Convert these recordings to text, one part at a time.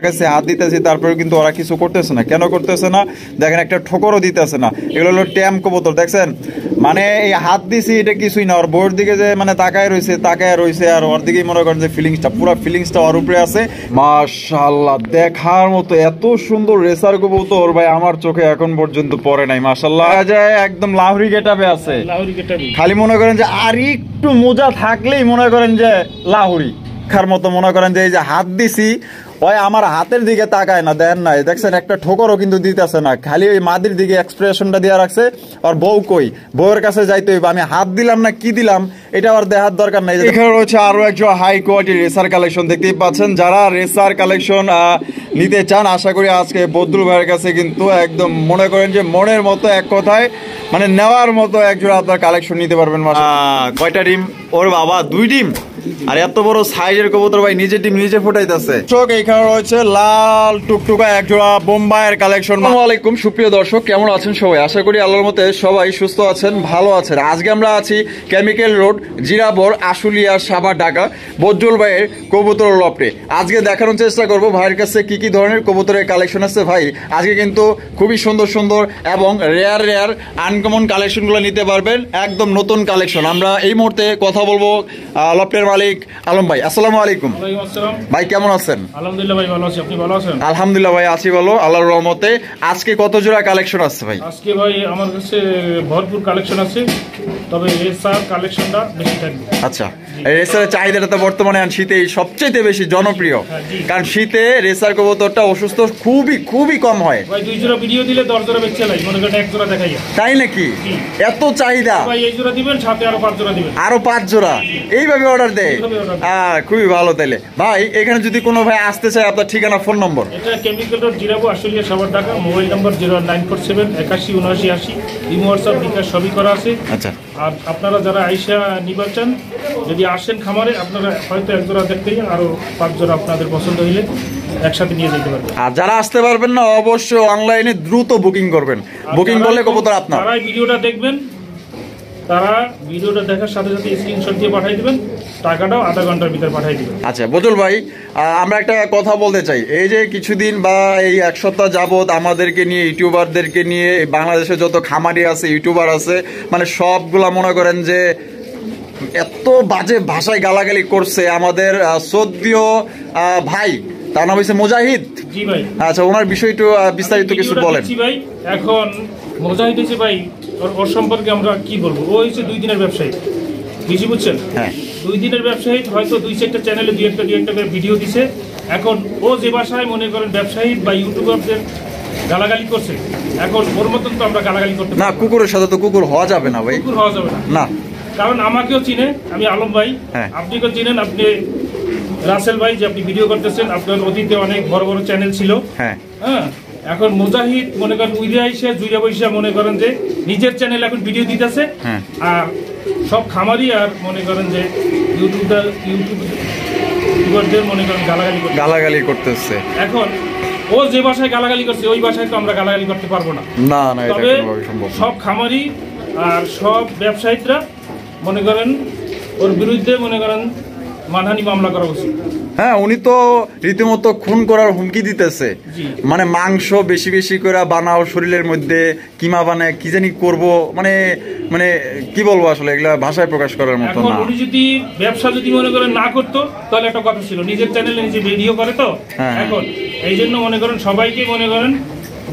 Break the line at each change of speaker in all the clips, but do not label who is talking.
কাছে হাত দিতেছি, তারপরে কিন্তু ওরা কিছু করতেছে না। কেন করতেছে না দেখেন, একটা ঠোকরও দিতেছে না। এগুলো হলো ট্যাম কবুতর, দেখছেন? মানে এই হাত দিছি এটা কিছুই না, ওর বউয়ের দিকে যে মানে তাকায় রয়েছে আর ওর দিকেই মনে করেন যে ফিলিংসটা, পুরো ফিলিংসটা ওর উপরে আছে। মাশাআল্লাহ, দেখার মতো এত সুন্দর রেসার কবুতর ভাই আমার চোখে এখন পর্যন্ত পড়ে নাই। মাশাআল্লাহ, যায় একদম লাহোরি গেটআপে আছে, খালি মনে করেন যে আর একটু মোজা থাকলেই মনে করেন যে লাহোরি খার মতো। মনে করেন যে এই যে হাত দিছি, ওই আমার হাতের দিকে তাকায় না, দেন নাই, দেখছেন একটা ঠোকরও কিন্তু দিতেছে না, খালি ওই মাদির দিকে এক্সপ্রেশনটা দিয়ে রাখছে। আর বউ কই, বউয়ের কাছে যাইতে হইব, আমি হাত দিলাম না কি দিলাম এটা আর দেখার দরকার নাই। এখানে রয়েছে আরো একজন হাই কোয়ালিটির রেসার কালেকশন, দেখতেই পাচ্ছেন। যারা রেসার কালেকশন নিতে চান, আশা করি আজকে বদরুল ভাইয়ের কাছে কিন্তু একদম মনে করেন যে মনের মতো, এক কথায় মানে নেওয়ার মতো একজোড়া আপনার কালেকশন নিতে পারবেন। কয়টা ডিম ওর বাবা? 2 ডিম। আর এত বড় সাইজের কবুতর ভাই নিজে ডিম নিজে ফুটাইতেছে। দর্শক, এইখানে রয়েছে লাল টুকটুকা একজোড়া বোম্বাইয়ের কালেকশন। আসসালামু আলাইকুম সুপ্রিয় দর্শক, কেমন আছেন সবাই? আশা করি আল্লাহর মতে সবাই সুস্থ আছেন, ভালো আছেন। আজকে আমরা আছি কেমিক্যাল রোড, জিরাবর, আশুলিয়া, সাভার, ঢাকা, বদরুল ভাইয়ের কবুতর লফটে। আজকে দেখানোর চেষ্টা করবো ভাইয়ের কাছে কি কি ধরনের কবুতরের কালেকশন আছে। ভাই আজকে কিন্তু খুবই সুন্দর সুন্দর এবং রেয়ার আনকমন কালেকশনগুলো নিতে পারবেন, একদম নতুন কালেকশন। আমরা এই মুহূর্তে কথা বলবো লফটের মালিক আলম ভাই। আসসালামু আলাইকুম। ভাই কেমন আছেন?
আলহামদুলিল্লাহ ভাই ভালো আছি, আপনি ভালো আছেন?
আলহামদুলিল্লাহ ভাই আছি ভালো, আল্লাহর রহমতে। আজকে কত জোড়া কালেকশন আছে ভাই?
আজকে ভাই আমার কাছে ভরপুর কালেকশন আছে, তবে রেসার কালেকশনটা বেশি থাকবে।
আচ্ছা, রেসারের চাহিদাটা তো বর্তমানে শীতে সবচেয়ে বেশি জনপ্রিয়, কারণ শীতে রেসার কবুতরটা অসুস্থ খুবই কম হয়।
ভাই 2 জোড়া ভিডিও দিলে 10 জোড়া বেচে লাই, মনে করেন 1 জোড়া দেখাই।
তাই নাকি? এত চাহিদা?
ভাই এই জোড়া দিবেন, সাথে আরো 5 জোড়া দিবেন।
আরো 5 জোড়া এইভাবে অর্ডার দেয়? খুবই ভালো। তাইলে ভাই এখানে যদি কোনো ভাই আসতে চায়, আপনার ঠিকানা, ফোন নম্বর?
এটা chemical road, Jirabo, Ashulia, Savar, Dhaka. Mobile নম্বর 09447 81 79 80। ইমো, হোয়াটসঅ্যাপ, বিকাশ সবই করা আছে।
আচ্ছা,
আর আপনারা যারা আইসা নিবার চান, যদি আসেন খামারে, আপনারা হয়তো 1 জোড়া দেখতে আরো 5 জোড়া আপনাদের পছন্দ হইলে একসাথে নিয়ে যেতে পারবেন।
আর যারা আসতে পারবেন না, অবশ্যই অনলাইনে দ্রুত বুকিং করবেন। বুকিং করলে কবুতর আপনার।
তারাই ভিডিওটা দেখবেন, তারা ভিডিওটা দেখার সাথে সাথে স্ক্রিনশট দিয়ে পাঠিয়ে দিবেন, টাকাটাও আধা ঘন্টার ভিতরে পাঠিয়ে দিবেন।
আচ্ছা বদরুল ভাই, আমরা একটা কথা বলতে চাই। এই যে কিছুদিন বা এই 1 সপ্তাহ যাবত আমাদেরকে নিয়ে, ইউটিউবারদেরকে নিয়ে, বাংলাদেশে যত খামারি আছে, ইউটিউবার আছে, মানে সবগুলা মনে করেন যে এত বাজে ভাষায় গালাগালি করছে আমাদের শ্রদ্ধেয় ভাই, তার নাম হচ্ছে মুজাহিদ।
জি ভাই।
আচ্ছা, ওনার বিষয় একটু বিস্তারিত কিছু বলেন।
ভাই এখন মুজাহিদ হচ্ছে ভাই, ওর সম্পর্কে আমরা কি বলবো? ও হচ্ছে 2 দিনের ব্যবসায়ী, বুঝি বুঝছেন? হ্যাঁ, 2 দিনের ব্যবসায়ী, হয়তো 2-4টা চ্যানেলে 2-1টা ভিডিও দিছে। এখন ও যে ভাষায় মনে করেন ব্যবসায়ী বা ইউটিউবারদের গালাগালি করছে, এখন ওর মতন তো আমরা গালাগালি করতে
না। কুকুরের সাথে তো কুকুর হওয়া যাবে না ভাই,
কুকুর হওয়া যাবে না। কারণ আমাকেও চিনে, আমি আলম ভাই, আপনিকেও চিনেন, আপনি রাসেল ভাই, যে আপনি ভিডিও করতেছেন, আপনার অতীতে অনেক বড় বড় চ্যানেল ছিল। হ্যাঁ, এখন মুজাহিদ মনে করেন জুইরা বৈশা মনে করেন যে নিজের চ্যানেল এখন ভিডিও দিতেছে। আর সব খামারি আর মনে করেন যে ইউটিউবারদের মনে করেন গালাগালি করতেছে। এখন ও যে ভাষায় গালাগালি করছে, ওই ভাষায় তো আমরা গালাগালি করতে পারবো না। তবে সব খামারি আর সব ব্যবসায়ীরা মনে করেন ওর বিরুদ্ধে মনে করেন মানহানি মামলা করা উচিত।
হ্যাঁ, উনি তো রীতিমতো খুন করার হুমকি দিতেছে। মানে মাংস বেশি বেশি করে বানাও, শরীরের মধ্যে কিমা বানায়, কি জানি করবো, মানে মানে কি বলবো আসলে, এগুলা ভাষায় প্রকাশ করার মতো না।
উনি যদি ব্যবসা যদি মনে করেন না করতো, তাহলে একটা কথা ছিল, নিজের চ্যানেলে নিজে ভিডিও করে তো। এখন এই জন্য মনে করেন সবাইকে মনে করেন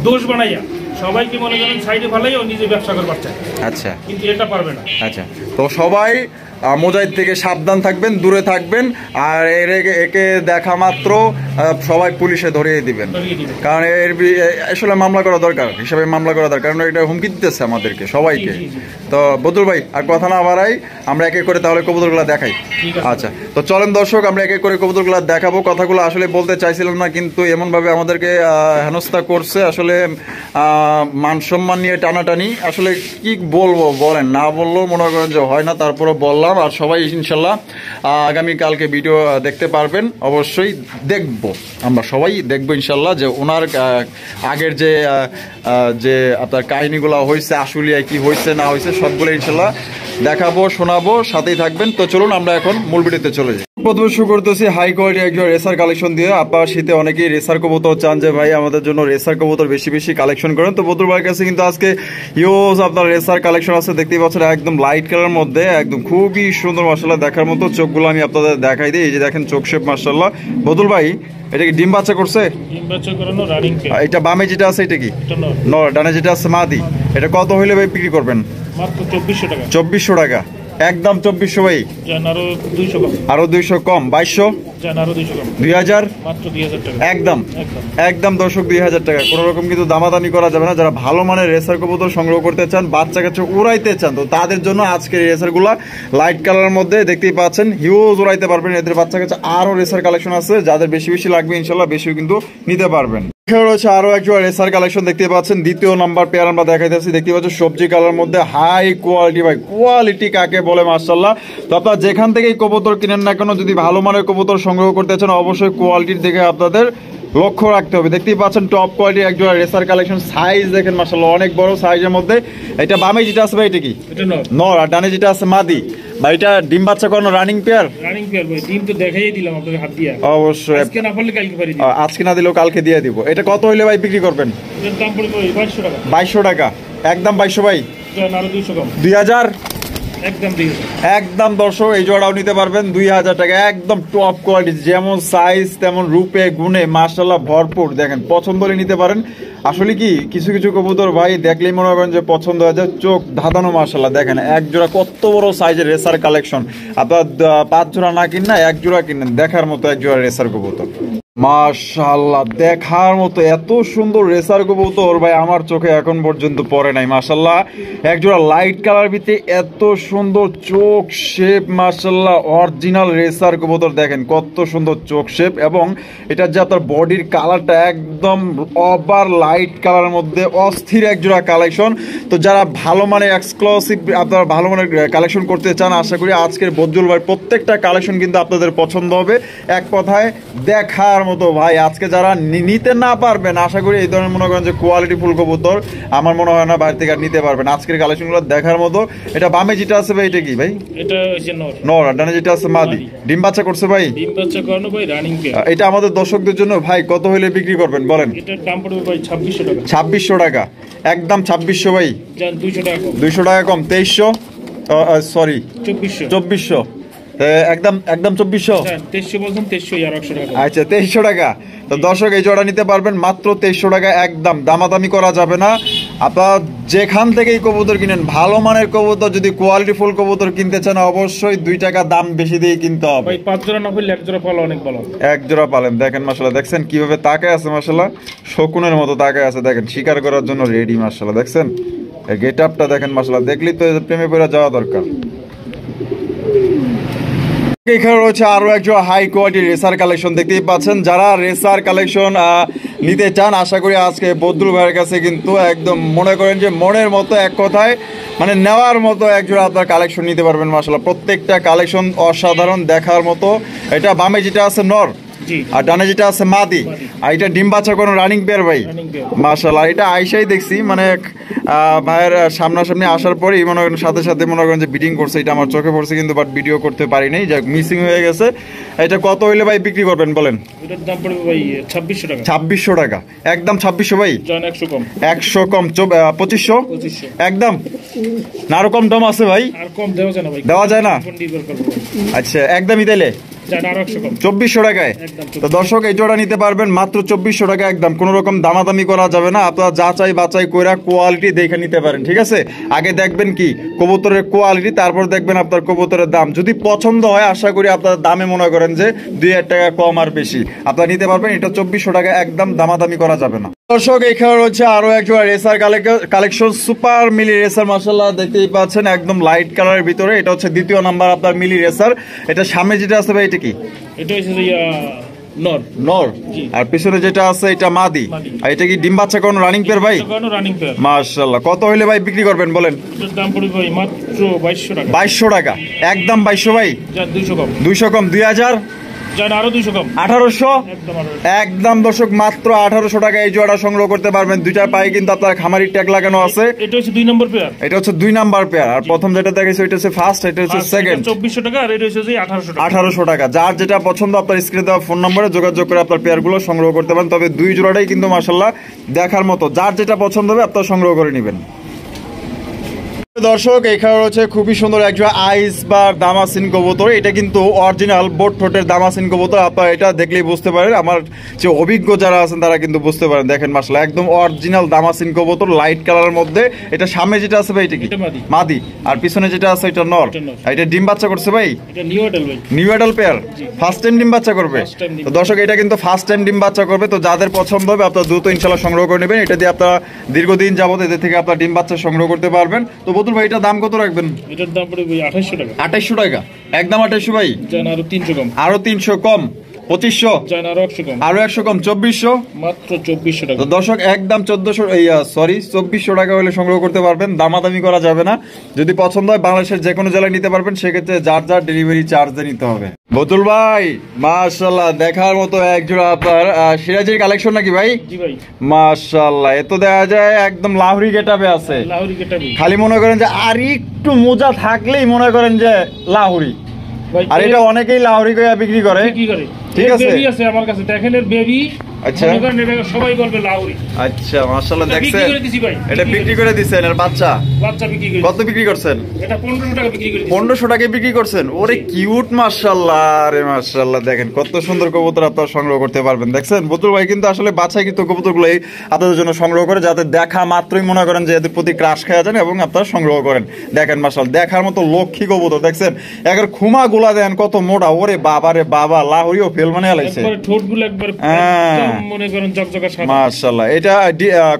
দোষ বানাইয়া, সবাইকে মনে করেন সাইডে ফালাই ও নিজে ব্যবসা করবার চায়। আচ্ছা, কিন্তু এটা পারবে না।
আচ্ছা, তো সবাই মুজাহিদ থেকে সাবধান থাকবেন, দূরে থাকবেন। আর একে দেখা মাত্র সবাই পুলিশে ধরিয়ে দিবেন, কারণ এর আসলে মামলা করা দরকার, হিসাবে মামলা করা দরকার, কারণ এটা হুমকি দিতেছে আমাদেরকে সবাইকে। তো বদরুল ভাই আর কথা না বাড়াই, আমরা একে করে তাহলে কবুতরগুলো দেখাই। আচ্ছা, তো চলেন দর্শক, আমরা একে করে কবুতরগুলো দেখাবো। কথাগুলো আসলে বলতে চাইছিলাম না, কিন্তু এমনভাবে আমাদেরকে হেনস্থা করছে, আসলে মান সম্মান নিয়ে টানাটানি। আসলে কি বলবো বলেন, না বললেও মনে করেন যে হয় না, তারপরে বললাম। আর সবাই ইনশাল্লাহ আগামীকালকে ভিডিও দেখতে পারবেন, অবশ্যই দেখবো, আমরা সবাই দেখবো ইনশাল্লাহ, যে ওনার আগের যে আপনার কাহিনীগুলো হয়েছে, আশুলিয়ায় কি হয়েছে না হয়েছে, সবগুলো ইনশাল্লাহ দেখাবো, শোনাবো, সাথেই থাকবেন। তো চলুন আমরা এখন মূল ভিডিওতে চলে যাই। প্রথমে শুরু করতেছি হাই কোয়ালিটি একজন রেসার কালেকশন দিয়ে। আপনার শীতে অনেকেই রেসার কবুতর চান যে ভাই আমাদের জন্য রেসার কবুতর বেশি বেশি কালেকশন করেন, তো বদরুল ভাইয়ের কাছে কিন্তু আজকে ইউজ আপনার রেসার কালেকশন আছে। দেখতেই পাচ্ছেন একদম লাইট কালার মধ্যে, একদম খুবই সুন্দর মাশাআল্লাহ দেখার মতো। চোখগুলো আমি আপনাদের দেখাই দিই, এই যে দেখেন চোখ শেপ মাশাআল্লাহ। বদরুল ভাই এটা কি ডিম বাচ্চা করছে?
ডিম বাচ্চা করানো রানিং পেয়ার।
এটা বামে যেটা আছে এটা কি নর, ডানে যেটা আছে মাদি। এটা কত হইলে ভাই বিক্রি করবেন?
মাত্র 2400 টাকা।
2400 টাকা একদম। 2400 ভাই
জান আরো 200 কম।
আরো 200 কম 2200।
জান আরো 200 কম
2000
মাত্র 2000 টাকা
একদম একদম দর্শক 2000 টাকা। কোনো রকম কিন্তু দামাদামি করা যাবে না। যারা ভালো মানের রেসার কবুতর সংগ্রহ করতে চান, বাচ্চা কাচ্চা উড়াইতে চান, তো তাদের জন্য আজকের এই রেসারগুলা লাইট কালারের মধ্যে দেখতেই পাচ্ছেন হিউজ উড়াইতে পারবেন। এদের বাচ্চা কাচ্চা আরো রেসার কালেকশন আছে, যাদের বেশি বেশি লাগবে ইনশাল্লাহ বেশিও কিন্তু নিতে পারবেন। রয়েছে আরো একজন রেসার কালেকশন দেখতে পাচ্ছেন, দ্বিতীয় নাম্বার পেয়ার আমরা দেখাইতেছি। দেখতে পাচ্ছেন সবজি কালার মধ্যে হাই কোয়ালিটি। ভাই কোয়ালিটি কাকে বলে মাশাআল্লাহ। তো আপনারা যেখান থেকেই কবুতর কিনেন না কেন, যদি ভালো মানের কবুতর সংগ্রহ করতে চান অবশ্যই কোয়ালিটির দিকে আপনাদের লক্ষ্য রাখতে হবে। দেখতেই পাচ্ছেন টপ কোয়ালিটি একজন রেসার কালেকশন। সাইজ দেখেন মাশাআল্লাহ অনেক বড় সাইজের মধ্যে। এটা বামে যেটা আছে ভাই এটা কি নর, আর ডানে যেটা আছে মাদি। ভাই এটা ডিম বাচ্চা করানো রানিং পেয়ার।
রানিং পেয়ার ভাই, ডিম তো দেখাই দিলাম আপনাদের হাত দিয়া।
অবশ্যই
আজকে না পারলে কালকে পারি দিব।
আজকে না দিলেও কালকে দিয়ে দিব। এটা কত হইলে ভাই বিক্রি করবেন?
এর দাম পড়বে 2200 টাকা।
2200 টাকা একদম। 2200 ভাই
জান আরো 200 কম
2000
একদম 2000
একদম। দর্শক এই জোড়াও নিতে পারবেন 2000 টাকা একদম টপ কোয়ালিটি, যেমন সাইজ তেমন রূপে গুণে মাশাআল্লাহ ভরপুর। দেখেন পছন্দ হলে নিতে পারেন। আসলে কি কিছু কিছু কবুতর ভাই দেখলেই মনে করেন যে পছন্দ হয়ে যায়, চোখ ধাঁধানো মাশাআল্লাহ। দেখেন এক জোড়া কত বড় সাইজের রেসার কালেকশন। আপনার 5 জোড়া না কিনা 1 জোড়া কিনেন, দেখার মতো এক জোড়া রেসার কবুতর মাশাআল্লাহ দেখার মতো। এত সুন্দর রেসার কবুতর ভাই আমার চোখে এখন পর্যন্ত পড়ে নাই মাশাআল্লাহ। একজোড়া লাইট কালার ভিতরে এত সুন্দর চোখ শেপ মাশাআল্লাহ, অরিজিনাল রেসার কবুতর। দেখেন কত সুন্দর চোখ শেপ, এবং এটা যে আপনার বডির কালারটা একদম ওভার লাইট কালারের মধ্যে অস্থির একজোড়া কালেকশন। তো যারা ভালো মানে এক্সক্লুসিভ আপনারা ভালো মানের কালেকশন করতে চান, আশা করি আজকের বদরুল ভাই প্রত্যেকটা কালেকশন কিন্তু আপনাদের পছন্দ হবে। এক কথায় দেখার মতো ভাই। আজকে যারা নিতে না পারবেন, আশা করি এই ধরনের মনে করেন যে কোয়ালিটি ফুল কবুতর আমার মনে হয় না বাইরে থেকে নিতে পারবেন। আজকের কালেকশনগুলো দেখার মতো। এটা বামে যেটা আছে ভাই এটা কি ভাই?
এটা হচ্ছে নর।
নর, আর ডানে যেটা আছে মাদি। ডিম বাচ্চা করছে ভাই?
ডিম বাচ্চা করানো ভাই রানিং পেয়ার।
এটা আমাদের দর্শকদের জন্য ভাই কত হইলে বিক্রি করবেন বলেন?
এটার দাম পড়বে ভাই 2600 টাকা।
2600 টাকা একদম। 2600 ভাই
জান 200 টাকা কম।
200 টাকা কম 2300 সরি 2400 একদম একদম 2400।
2300 বলছেন 2300 আর 100 টাকা।
আচ্ছা 2300 টাকা। তো দর্শক এই জোড়া নিতে পারবেন মাত্র 2300 টাকা একদম। দামাদামি করা যাবে না। আপনারা যেখান থেকেই কবুতর কিনেন, ভালো মানের কবুতর যদি কোয়ালিটি ফুল কবুতর কিনতে চান অবশ্যই 2 টাকা দাম বেশি দিয়ে কিনতে হবে।
ভাই 5 জোড়া না হলে 1 জোড়া পালা অনেক ভালো।
1 জোড়া পালেন। দেখেন মাশাআল্লাহ দেখছেন কিভাবে তাকায় আছে মাশাআল্লাহ, শকুনের মতো তাকায় আছে। দেখেন শিকার করার জন্য রেডি মাশাআল্লাহ। দেখছেন এই গেটআপটা দেখেন মাশাআল্লাহ, দেখলেই তো প্রেমে পড়ে যাওয়া দরকার। এখানে রয়েছে আরো একজন হাই কোয়ালিটি রেসার কালেকশন দেখতেই পাচ্ছেন। যারা রেসার কালেকশন নিতে চান, আশা করি আজকে বদরুল ভাইয়ের কাছে কিন্তু একদম মনে করেন যে মনের মতো, এক কথায় মানে নেওয়ার মতো একজোড়া আপনার কালেকশন নিতে পারবেন মাশাআল্লাহ। প্রত্যেকটা কালেকশন অসাধারণ দেখার মতো। এটা বামে যেটা আছে নর, আর ডানে যেটা আছে মাদি। আর এটা ডিম বাচ্চা কোনো রানিং পেয়ার ভাই মাশাআল্লাহ। এটা আইসাই দেখছি মানে ভাইয়ের সামনাসামনি আসার পরেই মনে করেন সাথে সাথে মনে করেন যে বিডিং করছে, এটা আমার চোখে পড়ছে কিন্তু বাট ভিডিও করতে পারি নাই, যাক মিসিং হয়ে গেছে। এটা কত হইলে ভাই বিক্রি করবেন বলেন?
এটার দাম পড়বে ভাই 2600 টাকা।
2600 টাকা একদম। 2600 ভাই
জান 100 কম
100 কম 2500 একদম। না আরো কম দাম আছে ভাই?
আর কম দেওয়া যায় না ভাই,
দেওয়া যায় না। আচ্ছা একদমই তাইলে 2400 টাকায়। তো দর্শক এই জোড়া নিতে পারবেন মাত্র 2400 টাকা একদম। কোনো রকম দামাদামি করা যাবে না। আপনারা যাচাই বাছাই কইরা কোয়ালিটি দেখে নিতে পারেন, ঠিক আছে? আগে দেখবেন কি কবুতরের কোয়ালিটি, তারপর দেখবেন আপনার কবুতরের দাম। যদি পছন্দ হয় আশা করি আপনার দামে মনে করেন যে 2000 টাকা কম আর বেশি আপনারা নিতে পারবেন। এটা 2400 টাকা একদম, দামাদামি করা যাবে না। দর্শক এখানে রয়েছে আরো একজন রেসার কালেকশন, সুপার মিলি রেসার মাশাআল্লাহ দেখতেই পাচ্ছেন একদম লাইট কালারের ভিতরে। এটা হচ্ছে দ্বিতীয় নাম্বার আপনার মিলি রেসার। এটা সামনে যেটা আছে ভাই এটা কি?
এটা হচ্ছে নর।
নর, আর পিছনে যেটা আছে এটা মাদি। আর এটা কি ডিম বাচ্চা কোন রানিং পেয়ার ভাই?
রানিং পেয়ার
মাশাআল্লাহ। কত হইলে ভাই বিক্রি করবেন বলেন?
এটার দাম পড়বে ভাই মাত্র 2200 টাকা।
2200 টাকা একদম। 2200 ভাই
জান 200 কম
200 কম 2000
আরো 200 কম
1800 একদম দর্শক মাত্র 1800 টাকা এই জোড়া সংগ্রহ করতে পারবেন। দুইটা পায়ে কিন্তু আপনার খামারি ট্যাগ লাগানো আছে।
এটা হচ্ছে 2 নম্বর পেয়ার,
এটা হচ্ছে 2 নাম্বার পেয়ার। আর প্রথম যেটা দেখাইছে এটা হচ্ছে ফার্স্ট, এটা হচ্ছে সেকেন্ড।
2400 টাকা আর এটা হচ্ছে 1800 টাকা।
1800 টাকা। যার যেটা পছন্দ আপনার স্ক্রিনে দেওয়া ফোন নম্বরে যোগাযোগ করে আপনার পেয়ারগুলো সংগ্রহ করতে পারেন। তবে দুই জোড়াটাই কিন্তু মাশাআল্লাহ দেখার মতো। যার যেটা পছন্দ হবে আপনারা সংগ্রহ করে নেবেন। দর্শক এখানে রয়েছে খুবই সুন্দর একজোড়া আইস বা দামাসিন কবুতর। এটা কিন্তু অরিজিনাল বোট ঠোঁটের দামাসিন কবুতর। আপনারা এটা দেখলেই বুঝতে পারেন, আমার যে অভিজ্ঞ যারা আছেন তারা কিন্তু বুঝতে পারেন। দেখেন মাশাআল্লাহ একদম অরিজিনাল দামাসিন কবুতর, লাইট কালারের মধ্যে। এটা সামনে যেটা আছে ভাই এটা কি মাদি, আর পিছনে যেটা আছে এটা নর। এটা ডিম বাচ্চা করছে ভাই,
এটা নিউ অ্যাডাল্ট ভাই,
new adult pair, first time ডিম বাচ্চা করবে। তো দর্শক এটা কিন্তু ফার্স্ট টাইম ডিম বাচ্চা করবে। তো যাদের পছন্দ হবে আপনারা দ্রুত ইনশাআল্লাহ সংগ্রহ করে নেবেন। এটা দিয়ে আপনারা দীর্ঘদিন যাবত এদের থেকে আপনারা ডিম বাচ্চা সংগ্রহ করতে পারবেন। তো বতুল ভাই এটা দাম কত রাখবেন?
এটার দাম পড়বে 2800 টাকা।
2800 টাকা একদম 2800 ভাই।
আরো 300 কম,
আরো 300 কম, 2500,
আরো 100 কম,
আরো 100 কম, 2400,
মাত্র 2400 টাকা।
তো দর্শক একদম 2400 টাকা হলে সংগ্রহ করতে পারবেন। দামাদামি করা যাবে না। যদি পছন্দ হয় বাংলাদেশের যে কোনো জেলায় নিতে পারবেন, সেক্ষেত্রে যার যার ডেলিভারি চার্জ দিয়ে নিতে হবে। বতুল ভাই মাশাআল্লাহ দেখার মতো একজোড়া আপনার সিরাজির কালেকশন নাকি ভাই?
জি ভাই
মাশাআল্লাহ। এ তো দেখা যায় একদম লাহোরি গেটআপে আছে।
লাহোরি গেটআপে
খালি মনে করেন যে আর একটু মোজা থাকলেই মনে করেন যে লাহোরি। আর এটা অনেকেই লাহোরি করে বিক্রি করে। ঠিক আছে,
বেবি আছে আমার কাছে, দেখেন এর বেবি।
আচ্ছা
এটা সবাই বলবে লাহোরি।
আচ্ছা মাশাআল্লাহ দেখছেন,
বিক্রি করে দিছি ভাই।
এটা বিক্রি করে দিছেন। আর বাচ্চা
বিক্রি করে
কত বিক্রি করছেন?
এটা 1500 টাকা বিক্রি করে দিছি।
1500 টাকায় বিক্রি করছেন? ওরে কিউট মাশাআল্লাহ, আরে মাশাআল্লাহ দেখেন কত সুন্দর কবুতর আপনারা সংগ্রহ করতে পারবেন। দেখছেন বতুল ভাই কিন্তু আসলে বাছাই কিন্তু কবুতরগুলোই আপনাদের জন্য সংগ্রহ করে, যাতে দেখা মাত্রই মনে করেন যে এদের প্রতি ক্রাশ খেয়ে যান এবং আপনারা সংগ্রহ করেন। দেখেন মাশাআল্লাহ দেখার মতো লক্ষ্মী কবুতর। দেখছেন একের খুমা গুলা দেন কত মোটা। ওরে বাবা রে বাবা, লাহোরিও ফেল মানে আলাইছে।
একবার ঠোঁটগুলো একবার একদম মনে করেন জকজকা সাদা।
মাশাআল্লাহ। এটা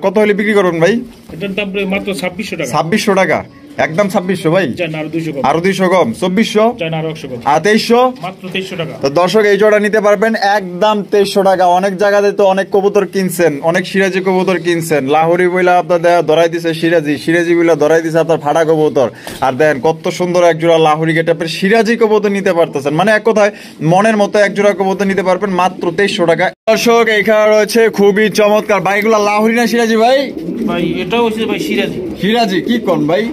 কত হলে বিক্রি করবেন ভাই?
এটার দাম মাত্র 2600 টাকা।
2600 টাকা একদম 2600 ভাই।
আরো 200 কম,
আরো 200 কম, 2400,
আরো 100 কম,
আর 2300,
মাত্র 2300 টাকা।
তো দর্শক এই জোড়া নিতে পারবেন একদম 2300 টাকা। অনেক জায়গাতে তো অনেক কবুতর কিনছেন, অনেক সিরাজি কবুতর কিনছেন। লাহোরি বইলা আপনার ধরাই দিছে সিরাজি, সিরাজি বইলা ধরাই দিছে আপনার ফাড়া কবুতর। আর দেখেন কত সুন্দর এক জোড়া লাহোরি গেটআপের সিরাজি কবুতর নিতে পারতেছেন। মানে এক কথায় মনের মতো এক জোড়া কবুতর নিতে পারবেন মাত্র 2300 টাকা। দর্শক এখানে রয়েছে খুবই চমৎকার ভাইগুলা লাহোরি না সিরাজি ভাই?
ভাই এটাও হচ্ছে ভাই সিরাজি।
সিরাজি কি কোন ভাই?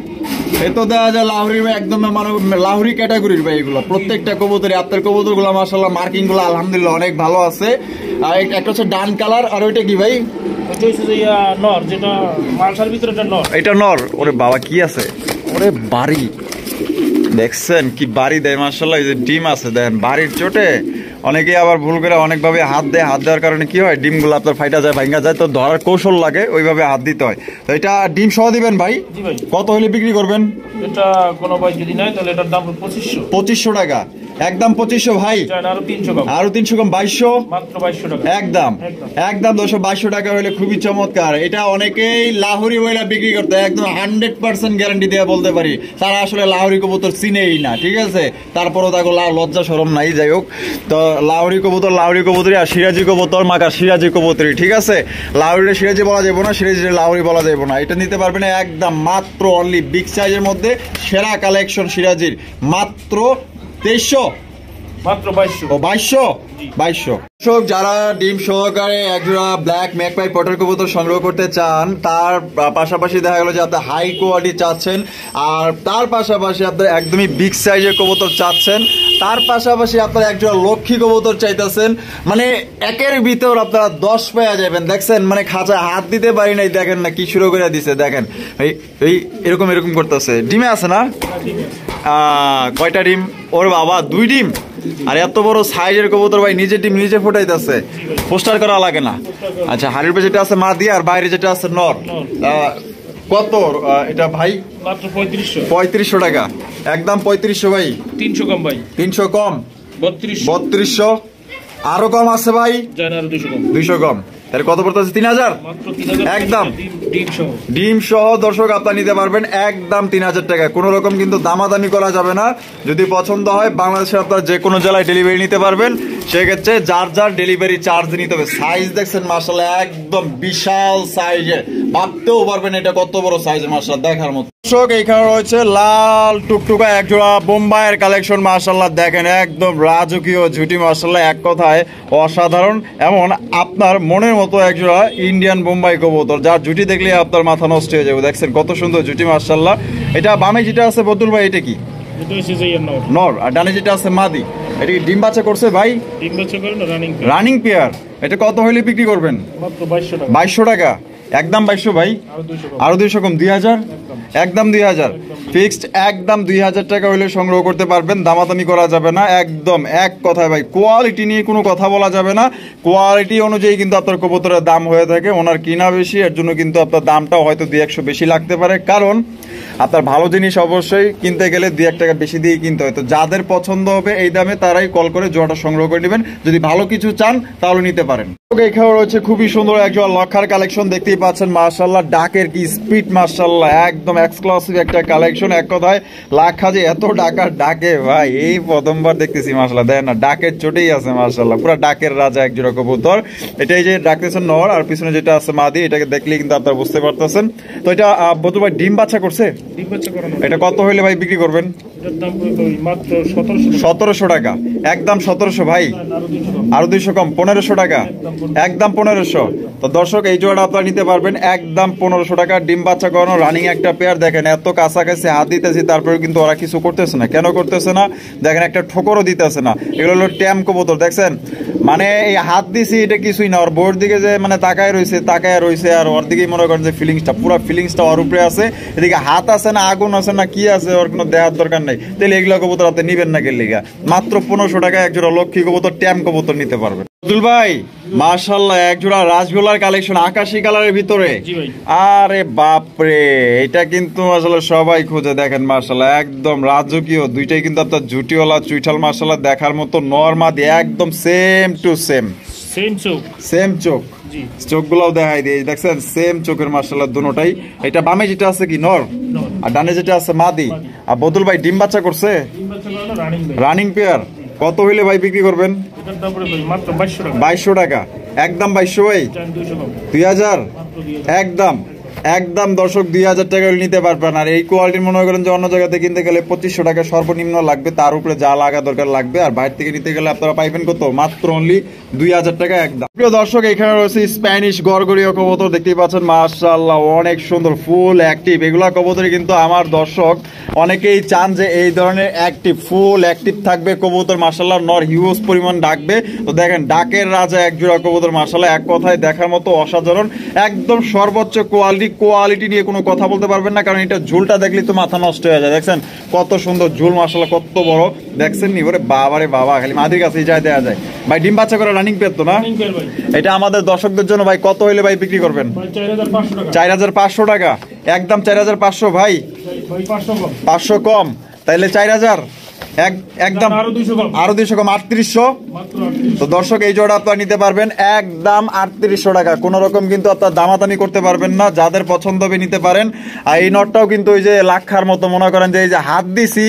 এতো দেওয়া যায় লাহোরি ভাই, একদম মানে লাহোরি ক্যাটাগরির ভাই এগুলো। প্রত্যেকটা কবুতরে আপনার কবুতর গুলো মাশাআল্লাহ মার্কিং গুলো আলহামদুলিল্লাহ অনেক ভালো আছে। আর একটা হচ্ছে ডান কালার, আর ওইটা কি ভাই?
ওটা হচ্ছে যে নর, যেটা মালসার ভিতরে এটা নর।
এটা নর। ওরে বাবা কি আছে, ওরে বাড়ি দেখছেন কি বাড়ি দেয় মাশাআল্লাহ। এই যে ডিম আছে দেখেন বাড়ির চোটে। অনেকেই আবার ভুল করে অনেকভাবে হাত দেয়, হাত দেওয়ার কারণে কি হয় ডিমগুলো আপনার ফাইটা যায়, ভাঙা যায়। তো ধরার কৌশল লাগে, ওইভাবে হাত দিতে হয়। তো এটা ডিম সহ দিবেন ভাই?
জি ভাই।
কত হলে বিক্রি করবেন?
এটা কোনো ভাই যদি নাই তাহলে এটার দাম 2500।
2500 টাকা একদম 2500 ভাই।
আরো 300 কম,
আরো 300 কম, 2200,
মাত্র 2200 টাকা
একদম একদম 2200 টাকা হলে খুবই চমৎকার। এটা অনেকেই লাহোরি বইলা বিক্রি করতে একদম 100% গ্যারান্টি দিয়ে বলতে পারি তারা আসলে লাহোরি কবুতর চিনেই না। ঠিক আছে, তারপরও তাকে লজ্জা শরম নাই। যাই হোক, তো লাহোরি কবুতরই, আর সিরাজি কবুতর মাকা সিরাজি কবুতরই। ঠিক আছে, লাহোরিটা সিরাজি বলা যাবে না, সিরাজি লাহোরি বলা যাবে না। এটা নিতে পারবেন একদম মাত্র অনলি বিগ সাইজের মধ্যে সেরা কালেকশন সিরাজির মাত্র 2300,
মাত্র 2200।
যারা ডিম সহকারে একজোড়া ব্ল্যাক ম্যাকপাই পটার কবুতর সংগ্রহ করতে চান, তার পাশাপাশি দেখা গেল যে আপনার হাই কোয়ালিটি চাচ্ছেন, আর তার পাশাপাশি আপনার একদমই বিগ সাইজের কবুতর চাচ্ছেন, তার পাশাপাশি আপনারা একজোড়া লক্ষ্মী কবুতর চাইতেছেন, মানে একের ভিতর আপনারা 10 পেয়ে যাবেন। দেখছেন মানে খাঁচা হাত দিতে পারি নাই, দেখেন না কি শুরু করে দিছে। দেখেন এই এরকম করতেছে। ডিমে আছে না? কয়টা ডিম? ওর বাবা 2 ডিম। আর এত বড় সাইজের কবুতর ভাই নিজে ডিম নিজে ফুটাইতেছে, পোস্টার করা লাগে না। আচ্ছা, হাড়ির উপরে যেটা আছে মাদি আর বাইরে যেটা আছে নর। কত এটা ভাই?
মাত্র 3500।
3500 টাকা একদম 3500 ভাই।
300 কম ভাই।
300 কম, 3200, আরো কম আছে ভাই।
আরো 200 কম।
200 কম, তাহলে কত পড়তেছে? 3000
মাত্র 3000
একদম ডিম সহ দর্শক আপনারা নিতে পারবেন একদম 3000 টাকা। কোনো রকম কিন্তু দামাদামি করা যাবে না। যদি পছন্দ হয় বাংলাদেশে আপনারা যে কোনো জেলায় ডেলিভারি নিতে পারবেন, সেক্ষেত্রে যার যার ডেলিভারি চার্জ নিতে হবে। সাইজ দেখছেন মাশাআল্লাহ একদম বিশাল সাইজে, ভাবতেও পারবেন এটা কত বড় সাইজ মাশাআল্লাহ, দেখার মতো। দর্শক এইখানে রয়েছে লাল টুকটুকা একজোড়া বোম্বাইয়ের কালেকশন মাশাআল্লাহ, দেখেন একদম রাজকীয় ঝুটি মাশাআল্লাহ, এক কথায় অসাধারণ। এমন আপনার মনের মতো একজোড়া ইন্ডিয়ান বোম্বাই কবুতর, যার ঝুটি দেখলে আপনার মাথা নষ্ট হয়ে যাবে। দেখছেন কত সুন্দর ঝুটি মাশাআল্লাহ। এটা বামে যেটা আছে বদুল ভাই, এটা কি নর, আর ডানে যেটা আছে মাদি। এটা কি ডিম বাচ্চা করছে ভাই?
ডিম বাচ্চা করে না,
রানিং পেয়ার। এটা কত হইলে বিক্রি করবেন?
মাত্র 2200 টাকা।
2200 টাকা একদম। 2200 ভাই, আরো 200 কম, 2000 একদম 2000 ফিক্সড, একদম 2000 টাকা হইলে সংগ্রহ করতে পারবেন। দামাদামি করা যাবে না, একদম এক কথায় ভাই। কোয়ালিটি নিয়ে কোনো কথা বলা যাবে না, কোয়ালিটি অনুযায়ী কিন্তু আপনার কবুতরের দাম হয়ে থাকে। ওনার কিনা বেশি, এর জন্য কিন্তু আপনার দামটাও হয়তো 2-100 বেশি লাগতে পারে, কারণ আপনার ভালো জিনিস অবশ্যই কিনতে গেলে 2-1 টাকা বেশি দিয়ে কিনতে হয়। তো যাদের পছন্দ হবে এই দামে তারাই কল করে জোড়াটা সংগ্রহ করে নেবেন। যদি ভালো কিছু চান তাহলে নিতে পারেন। এখানে রয়েছে খুবই সুন্দর একজন লক্ষার কালেকশন, দেখতেই পাচ্ছেন মাশাআল্লাহ। ডাকের কি স্পিড মাশাআল্লাহ, একদম এক্সক্লুসিভ একটা কালেকশন। এক কথায় লাখা যে এত ডাকার ডাকে ভাই, এই প্রথমবার দেখতেছি মাশাআল্লাহ। দেখেন না, ডাকের চোটেই আছে মাশাআল্লাহ, পুরো ডাকের রাজা একজোড়া কবুতর। এটাই যে ডাকতেছেন নর, আর পিছনে যেটা আছে মাদি, এটাকে দেখলেই কিন্তু আপনারা বুঝতে পারতেছেন। তো এটা বদুল ভাই ডিম বাচ্চা করছে? এটা কত হইলে ভাই বিক্রি করবেন?
মাত্র
1700 টাকা একদম। 1700 ভাই, আরো 200 কম, 1500 টাকা একদম 1500। তো দর্শক এই জোড়াটা আপনারা নিতে পারবেন একদম 1500 টাকা। ডিম বাচ্চা করানো রানিং একটা পেয়ার। দেখেন এত কাছাকাছি হাত দিতেছি, তারপরে কিন্তু ওরা কিছু করতেছে না। কেন করতেছে না? দেখেন একটা ঠোকরও দিতেছে না। এগুলো হলো ট্যাম কবুতর, দেখছেন মানে এই হাত দিছি এটা কিছুই না, ওর বোর্ড দিকে যে মানে তাকায় রয়েছে, আর ওর দিকেই মনে করেন যে ফিলিংসটা, পুরো ফিলিংসটা ওর উপরে আছে। এদিকে হাত আছে না, আগুন আছে না, কি আছে, ওর কোনো দেখার দরকার নাই। তাহলে এগুলো কবুতর আপনি নিবেন না গেলে, মাত্র 1500 টাকা একজোড়া লক্ষ্মী কবুতর, ট্যাম কবুতর নিতে পারবেন। আব্দুল ভাই মাশাআল্লাহ একজোড়া রাজগোলার কালেকশন আকাশী কালারের ভিতরে। আরে বাপরে, এটা কিন্তু আসলে সবাই খুঁজে। দেখেন মাশাআল্লাহ একদম রাজকীয়, দুইটাই কিন্তু আপনার ঝুটিওয়ালা চুইঠাল মাশাআল্লাহ, দেখার মতো নরমাদি, একদম সেম টু সেম চোখ। চোখগুলোও দেখাই দিয়ে দেখছেন সেম চোখের মাশাআল্লাহ দুটোটাই। এটা বামে যেটা আছে কি নর, আর ডানে যেটা আছে মাদি। আর বদুল ভাই ডিম বাচ্চা করছে? Running pair. কত হইলে ভাই বিক্রি করবেন? 2200 টাকা একদম। 2200 ভাই, 2000 একদম দর্শক 2000 টাকা নিতে পারবেন। আর এই কোয়ালিটির মনে করেন যে অন্য জায়গাতে কিনতে গেলে 2500 টাকা সর্বনিম্ন লাগবে, তার উপরে যা লাগা দরকার লাগবে। আর বাইরে থেকে নিতে গেলে আপনারা পাইবেন কত? মাত্র অনলি 2000 টাকা একদম। প্রিয় দর্শক এখানে রয়েছে স্প্যানিশ গরগরীয় কবুতর, দেখতেই পাচ্ছেন মাশাআল্লাহ অনেক সুন্দর, ফুল অ্যাক্টিভ। এগুলা কবুতরই কিন্তু আমার দর্শক অনেকেই চান যে এই ধরনের অ্যাক্টিভ, ফুল অ্যাক্টিভ থাকবে কবুতর মাশাআল্লাহ। নর হিউজ পরিমাণ ডাকবে। তো দেখেন ডাকের রাজা একজোড়া কবুতর মাশাআল্লাহ, এক কথায় দেখার মতো অসাধারণ, একদম সর্বোচ্চ কোয়ালিটি নিয়ে কোনো কথা বলতে পারবেন না, কারণ এটা ঝুলটা দেখলে তো মাথা নষ্ট হয়ে যায়। দেখছেন কত সুন্দর ঝুল মাশাআল্লাহ, কত বড় দেখছেন নি, ওরে বাবারে বাবা, খালি মাদির কাছেই যায় দেয়া যায়। ভাই ডিম বাচ্চা করে রানিং পেয়ার তো না? এটা আমাদের দর্শকদের জন্য ভাই কত হইলে ভাই বিক্রি করবেন? 4500 টাকা একদম। 4500 ভাই, 500 কম, তাইলে 4000 একদম, আরো 200 কম, 3800। তো দর্শক এই জোড়া আপনারা নিতে পারবেন একদম 3800 টাকা। কোন রকম কিন্তু আপনার দামাদামি করতে পারবেন না, যাদের পছন্দ হবে নিতে পারেন। আর এই নটটাও কিন্তু ওই যে লাক্ষার মতো, মনে করেন যে এই যে হাত দিছি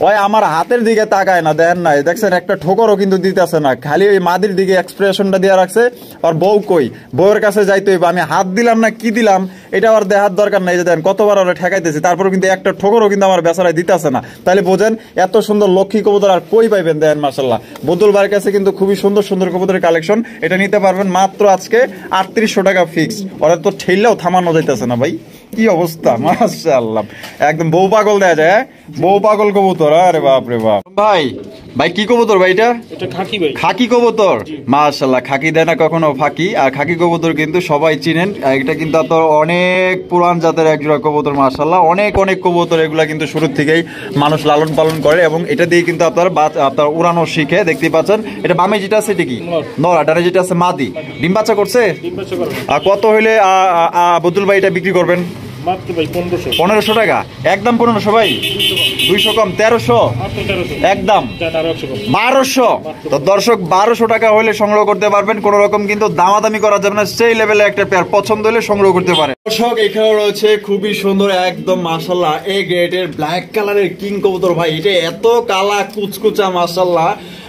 ওই আমার হাতের দিকে তাকায় না, দেন নাই, দেখছেন একটা ঠোকরও কিন্তু দিতেছে না, খালি ওই মাদির দিকে এক্সপ্রেশনটা দিয়ে রাখছে। আর বউ কই, বউয়ের কাছে যাইতে হইব, আমি হাত দিলাম না কি দিলাম এটা আর দেখার দরকার নাই। যে দেন কতবার ওরা ঠেকাইতেছি, তারপরে কিন্তু একটা ঠোকরও কিন্তু আমার বেচারায় দিতেছে না। তাহলে বোঝেন এত সুন্দর লক্ষ্মী কবুতর আর কই পাইবেন। দেন মাশাআল্লাহ বদুল ভাইয়ের কাছে কিন্তু খুবই সুন্দর সুন্দর কবুতরের কালেকশন। এটা নিতে পারবেন মাত্র আজকে 3800 টাকা ফিক্স। ওরা তো ঠেললেও থামানো যাইতেছে না ভাই, কি অবস্থা মাশাআল্লাহ, একদম বউ পাগল দেয়া যায়, বউ পাগল কবুতর। আরে বাপ রে বাপ। ভাই ভাই কি কবুতর ভাই? এটা
খাকি ভাই,
খাকি কবুতর মাশাআল্লাহ। খাকি দেয় না কখনো ফাঁকি। আর খাকি কবুতর কিন্তু সবাই চিনেন, এটা কিন্তু আপনার অনেক পুরান জাতের একজোড়া কবুতর মাশাআল্লাহ। অনেক কবুতর এগুলা কিন্তু শুরু থেকেই মানুষ লালন পালন করে, এবং এটা দিয়ে কিন্তু আপনার উড়ানো শিখে। দেখতেই পাচ্ছেন এটা বামে যেটা আছে এটা কি নর, ডানে যেটা আছে মাদি। ডিম বাচ্চা করছে? আর কত হইলে বদুল ভাই এটা বিক্রি করবেন?
মাত্র ভাই 1500
1500 টাকা একদম 1500 ভাই 200 কম 1300
মাত্র 1300
একদম
জান আরো 100 কম
1200 তো দর্শক 1200 টাকা হলে সংগ্রহ করতে পারবেন কোনো রকম কিন্তু দামাদামি করা যাবে না সেই লেভেলে একটা পেয়ার পছন্দ হলে সংগ্রহ করতে পারেন দর্শক এখানে রয়েছে খুবই সুন্দর একদম মাশাআল্লাহ এ গ্রেডের ব্ল্যাক কালারের কিং কবুতর ভাই এটা এত কালা কুচকুচা মাশাআল্লাহ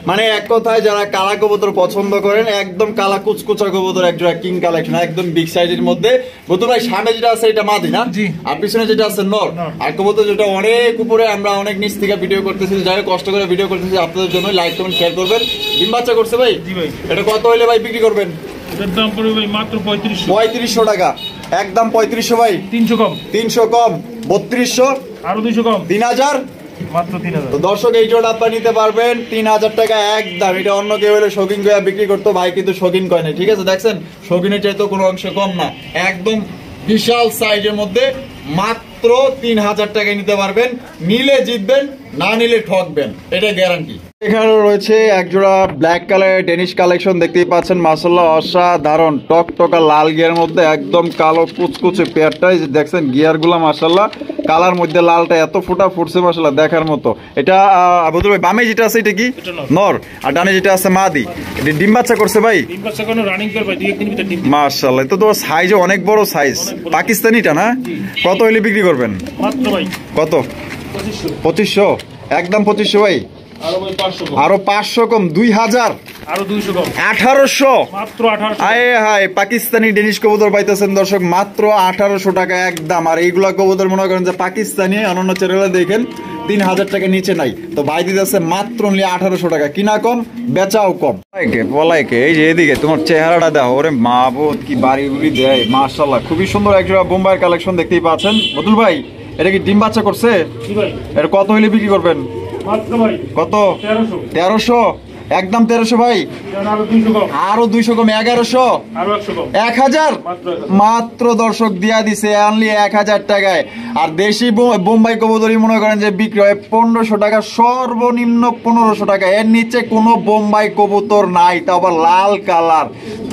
মানে এক কথায় যারা কালা কবুতর পছন্দ করেন একদম কালা কুচকুচা কবুতর একটা কিং কালেকশন একদম বিগ সাইজের মধ্যে বুঝতে ভাই সামনে যেটা আছে এটা মাদি না আর পিছনে যেটা আছে নর আর কবুতর যেটা অনেক উপরে আমরা অনেক নিচ থেকে ভিডিও করতেছি যাই কষ্ট করে ভিডিও করতেছি আপনাদের জন্য লাইক কমেন্ট শেয়ার করবেন ডিম বাচ্চা করছে ভাই
জি ভাই
এটা কত হইলে ভাই বিক্রি করবেন
এটার দাম পড়বে ভাই মাত্র
3500 টাকা একদম 3500 ভাই
300 কম
300 কম 3200
আরো 200 কম
3000
মাত্র 3000
তো দর্শক এই জোড়া আপনারা নিতে পারবেন 3000 টাকা একদম এটা অন্য কেউ হলে শৌখিন করে বিক্রি করতো ভাই কিন্তু শৌখিন করে না ঠিক আছে দেখছেন শৌখিনের চাইতে কোনো অংশ কম না একদম বিশাল সাইজের মধ্যে মাত্র 3000 টাকায় নিতে পারবেন নিলে জিতবেন না নিলে ঠকবেন এটা গ্যারান্টি এখানে রয়েছে একজোড়া ব্ল্যাক কালারের ডেনিশ কালেকশন দেখতেই পাচ্ছেন মাশাআল্লাহ অসাধারণ টকটকা লাল গিয়ার মধ্যে একদম কালো কুচকুচে পেয়ারটাই দেখছেন গিয়ারগুলো মাশাআল্লাহ কালার মধ্যে লালটা এত ফুটা ফুটছে মাশাআল্লাহ দেখার মতো এটা বুঝতে ভাই বামে যেটা আছে এটা কি নর আর ডানে যেটা আছে মাদি এটা ডিম বাচ্চা করছে ভাই
ডিম বাচ্চা কোনো রানিং কর ভাই 2 দিন ভিতর ডিম
মাশাআল্লাহ তো তোমার সাইজে অনেক বড় সাইজ পাকিস্তানিটা না কত হইলে বিক্রি করবেন
মাত্র ভাই
কত 2500 একদম 2500 ভাই আরো 500 কম 2000
আরো 200 কম
1800
মাত্র 1800
আয় হায় পাকিস্তানি ডেনিশ কবুতর পাইতেছেন দর্শক মাত্র 1800 টাকা একদম আর এইগুলা কবুতর মনে করেন যে পাকিস্তানি অন্যান্য চ্যানেলে দেখেন 3000 টাকা নিচে নাই তো ভাই দিতেছে মাত্র 1800 টাকা কিনা কম বেচাও কম বলাইকে এই যে এদিকে তোমার চেহারাটা দেখো ওরে মাবুদ কি বাড়ি বুড়ি দেয় মাশাআল্লাহ খুবই সুন্দর একটা বোম্বাইয়ের কালেকশন দেখতেই পাচ্ছেন বদুল ভাই এটা কি ডিম বাচ্চা করছে
জি ভাই
এটা কত হইলে বিক্রি করবেন
মাত্র ভাই
কত 1300 একদম 1300 ভাই আরো 200 কম 1100
আরো 100 কম
1000 মাত্র দর্শক দিয়া দিছে অনলি 1000 টাকায় আর দেশি বোম্বাই কবুতরই মনে করেন যে বিক্রি হয় 1500 টাকা সর্বনিম্ন 1500 টাকা এর নিচে কোনো বোম্বাই কবুতর নাই তা আবার লাল কালার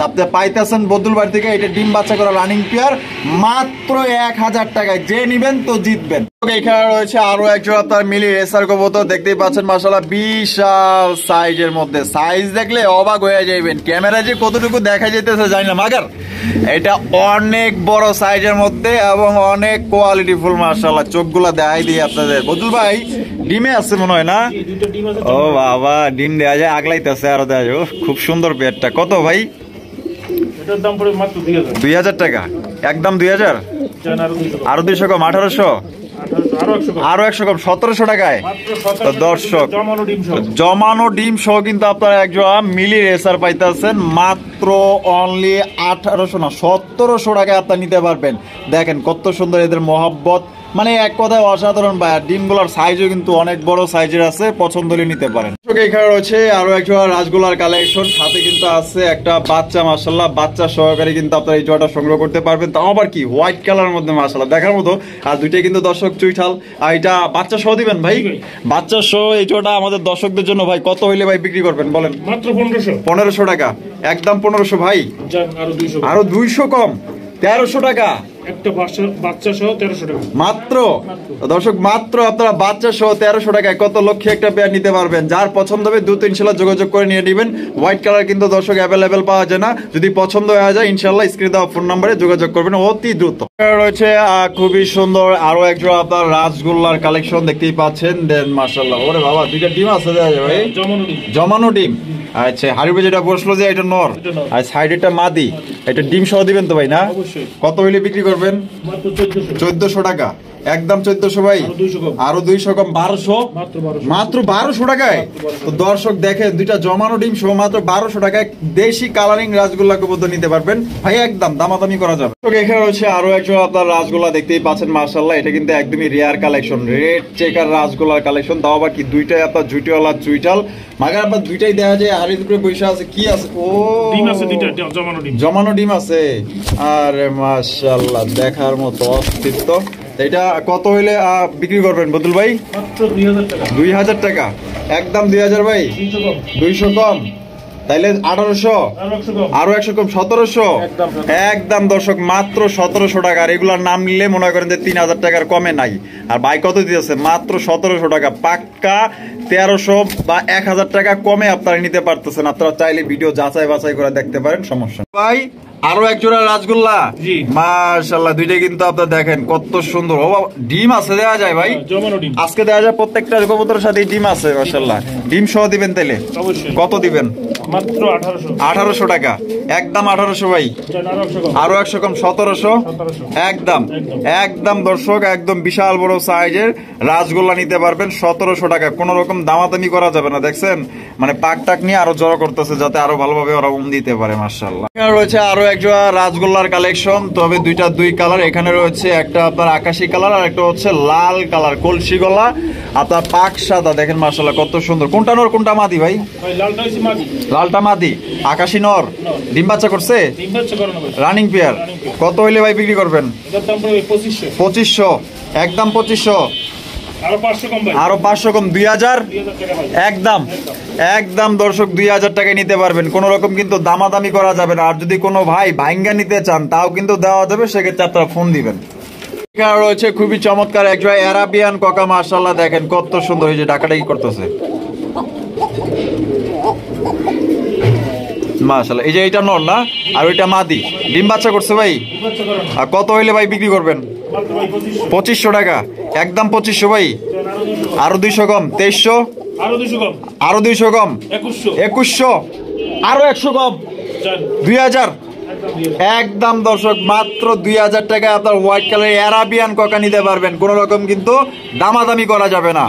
আপনি পাইতেছেন বদুল বাড়ি থেকে এটা ডিম বাচ্চা করা রানিং পেয়ার মাত্র 1000 টাকায় যে নিবেন তো জিতবেন এখানে রয়েছে আরো একজন আপনার মিলি রেসার কবুতর দেখতেই পাচ্ছেন মাশাআল্লাহ বিশাল সাইজের মধ্যে সাইজ দেখলে অবাক হয়ে যাবেন ক্যামেরা যে কতটুকু দেখা যেতেছে জানি না মাগার এটা অনেক বড় সাইজের মধ্যে এবং অনেক কোয়ালিটি ফুল মাশাআল্লাহ চোখগুলা দেখাই দিই আপনাদের বদুল ভাই ডিমে আছে মনে হয় না ও বাবা ডিম দেয়া যায় আগলাইতেছে আরো দেয়া যায় খুব সুন্দর পেয়ারটা কত ভাই
এটার দাম পড়ে মাত্র
2000 টাকা একদম 2000 আরো 200 কম 1800 আরো 100 কম 1700 টাকায় দর্শক জমানো ডিম সহ কিন্তু আপনারা একজন মিলি রেসার পাইতেছেন মাত্র অনলি 1800 না 1700 টাকায় আপনারা নিতে পারবেন দেখেন কত সুন্দর এদের মহব্বত মানে এক কথায় অসাধারণ ভাই ডিমগুলোর সাইজও কিন্তু অনেক বড় সাইজের আছে পছন্দ হলে নিতে পারেন এখানে রয়েছে আরো একটা রাসগোল্লার কালেকশন সাথে কিন্তু আছে একটা বাচ্চা মাশাআল্লাহ বাচ্চা সহকারে কিন্তু আপনারা এই জোড়াটা সংগ্রহ করতে পারবেন তাও আবার কি হোয়াইট কালারের মধ্যে মাশাআল্লাহ দেখার মতো আর দুইটাই কিন্তু দর্শক চুইঠাল আর এটা বাচ্চা সহ দিবেন ভাই বাচ্চা সহ এই জোড়াটা আমাদের দর্শকদের জন্য ভাই কত হইলে ভাই বিক্রি করবেন বলেন
মাত্র
1500 টাকা একদম 1500 ভাই আরো 200 কম 1300 টাকা
একটা বাচ্চা সহ 1300 টাকা
মাত্র দর্শক মাত্র আপনারা বাচ্চা সহ 1300 টাকায় কত লক্ষে একটা পেয়ার নিতে পারবেন যার পছন্দ হবে 2-3 সালে যোগাযোগ করে নিয়ে নেবেন হোয়াইট কালার কিন্তু দর্শক অ্যাভেলেবেল পাওয়া যায় না যদি পছন্দ হয়ে যায় ইনশাআল্লাহ স্ক্রিনে দেওয়া ফোন নম্বরে যোগাযোগ করবেন অতি দ্রুত রয়েছে খুবই সুন্দর আরো একজন আপনার রাসগোল্লার কালেকশন দেখতেই পাচ্ছেন দেন মাশাআল্লাহ ওরে বাবা দুইটা ডিম আছে ভাই জমানো ডিম আচ্ছা হাড়িবে যেটা বসলো যে এটা নর আর সাইডেরটা মাদি এটা ডিম সহ দিবেন তো ভাই না কত হইলে বিক্রি করবেন
মাত্র
1400 টাকা একদম 1400 ভাই আরো 200 কম 1200 মাত্র 1200 টাকায় তো দর্শক দেখেন দুইটা জমানো ডিম সহ মাত্র 1200 টাকায় দেশি কালারিং রাসগোল্লা কবুতর নিতে পারবেন ভাই একদম দামাদামি করা যাবে এখানে হচ্ছে আরো একজন আপনার রাসগোল্লা দেখতেই পাচ্ছেন মাশাআল্লাহ এটা কিন্তু একদমই রেয়ার কালেকশন রেড চেকার রাসগোল্লার কালেকশন তাও আবার কি দুইটাই আপনার জুটিওয়ালা চুইটাল মাগার আপনার দুইটাই দেখা যায় আর এর উপরে বসে আছে কি আছে ও
ডিম আছে দুইটা
জমানো ডিম আছে আরে মাশাআল্লাহ দেখার মতো অস্তিত্ব এটা কত হইলে বিক্রি করবেন বদুল ভাই
মাত্র 2000 টাকা
2000 টাকা একদম 2000 ভাই 200 কম তাইলে 1800 আরো 100 কম 1700 একদম দর্শক মাত্র 1700 টাকা। আর এগুলার নাম নিলে মনে করেন যে 3000 টাকার কমে নাই। আর ভাই কত দিতেছে? মাত্র 1700 টাকা। পাক্কা 1300 বা 1000 টাকা কমে আপনারা নিতে পারতেছেন। আপনারা চাইলে ভিডিও যাচাই বাছাই করে দেখতে পারেন, সমস্যা ভাই। আরো এক জোড়া রাসগোল্লা, মাশাআল্লাহ, দুইটা কিন্তু আপনারা দেখেন কত সুন্দর। ও ডিম আছে, দেওয়া যায় ভাই আজকে, দেওয়া যায় প্রত্যেকটা কবুতরের সাথে ডিম আছে মাশাআল্লাহ। ডিম সহ দিবেন তাইলে? কত দিবেন?
মাত্র
1800 টাকা, একদম 1800 ভাই। আরো 100 কম 1700 একদম। একদম দর্শক একদম বিশাল বড় সাইজের রাসগোল্লা নিতে পারবেন 1700 টাকা। কোন রকম দামাদামি করা যাবে না। দেখছেন মানে পাক টাক নিয়ে আরো জড়ো করতেছে যাতে আরো ভালোভাবে ওরা দিতে পারে মাশাআল্লাহ। রয়েছে আরো এক জোড়া রাসগোল্লার কালেকশন, তবে দুই কালার। এখানে রয়েছে একটা আপনার আকাশি কালার আর একটা হচ্ছে লাল কালার, কলসি গলা আপনার পাক সাদা। দেখেন মাশাআল্লাহ কত সুন্দর। কোনটা নর কোনটা মাদি ভাই? লালটা মাদি, আকাশি নর। ডিম বাচ্চা করছে? Running pair. কত হইলে ভাই বিক্রি করবেন? 2500 একদম 2500। আরো 500 কম 2000 একদম। একদম দর্শক 2000 টাকায় নিতে পারবেন। কোন রকম কিন্তু দামাদামি করা যাবে না। আর যদি কোনো ভাই ভাইঙ্গা নিতে চান তাও কিন্তু দেওয়া যাবে, সেক্ষেত্রে আপনারা ফোন দিবেন। রয়েছে খুবই চমৎকার এক জোড়া আরাবিয়ান কোকা, মাশাআল্লাহ দেখেন কত সুন্দর। এই যে ডাকাটা কি করতেছে মাশাআল্লাহ। এই যে এটা নর না, আর ওইটা মাদি। ডিম বাচ্চা করছে ভাই? আর কত হইলে ভাই বিক্রি করবেন? 2500 টাকা একদম 2500 ভাই। আরো 200 কম 2300। আরো 200 কম 2100। আরো 100 কম 2000 একদম দর্শক মাত্র 2000 টাকায় আপনার হোয়াইট কালার আরাবিয়ান কোকা নিতে পারবেন। কোন রকম কিন্তু দামাদামি করা যাবে না।